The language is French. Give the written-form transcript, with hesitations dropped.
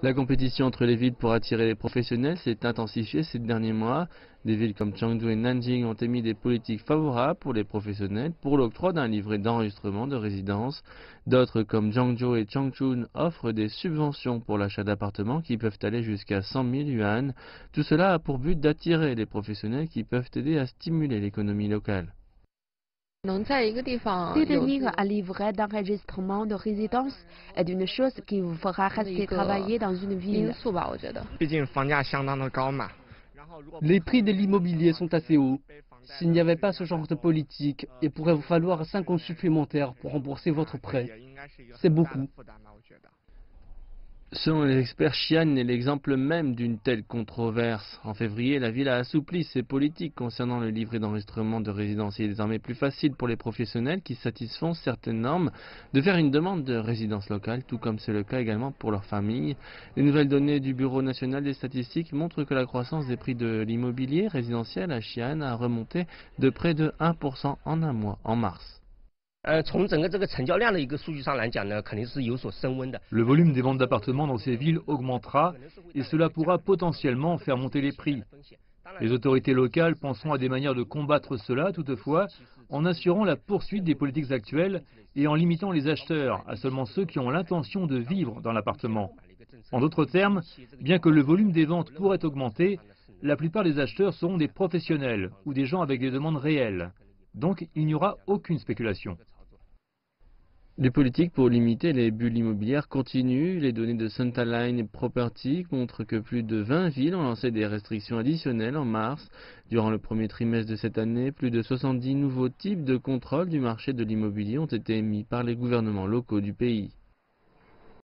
La compétition entre les villes pour attirer les professionnels s'est intensifiée ces derniers mois. Des villes comme Chengdu et Nanjing ont émis des politiques favorables pour les professionnels pour l'octroi d'un livret d'enregistrement de résidence. D'autres comme Guangzhou et Changchun offrent des subventions pour l'achat d'appartements qui peuvent aller jusqu'à 100 000 yuan. Tout cela a pour but d'attirer les professionnels qui peuvent aider à stimuler l'économie locale. Détenir un livret d'enregistrement de résidence est une chose qui vous fera rester travailler dans une ville. Les prix de l'immobilier sont assez hauts. S'il n'y avait pas ce genre de politique, il pourrait vous falloir 5 ans supplémentaires pour rembourser votre prêt. C'est beaucoup. Selon les experts, Xi'an est l'exemple même d'une telle controverse. En février, la ville a assoupli ses politiques concernant le livret d'enregistrement de résidence. Il est désormais plus facile pour les professionnels qui satisfont certaines normes de faire une demande de résidence locale, tout comme c'est le cas également pour leurs familles. Les nouvelles données du Bureau national des statistiques montrent que la croissance des prix de l'immobilier résidentiel à Xi'an a remonté de près de 1% en un mois, en mars. Le volume des ventes d'appartements dans ces villes augmentera et cela pourra potentiellement faire monter les prix. Les autorités locales penseront à des manières de combattre cela, toutefois, en assurant la poursuite des politiques actuelles et en limitant les acheteurs à seulement ceux qui ont l'intention de vivre dans l'appartement. En d'autres termes, bien que le volume des ventes pourrait augmenter, la plupart des acheteurs seront des professionnels ou des gens avec des demandes réelles. Donc, il n'y aura aucune spéculation. Les politiques pour limiter les bulles immobilières continuent. Les données de Centaline Property montrent que plus de 20 villes ont lancé des restrictions additionnelles en mars. Durant le premier trimestre de cette année, plus de 70 nouveaux types de contrôle du marché de l'immobilier ont été émis par les gouvernements locaux du pays.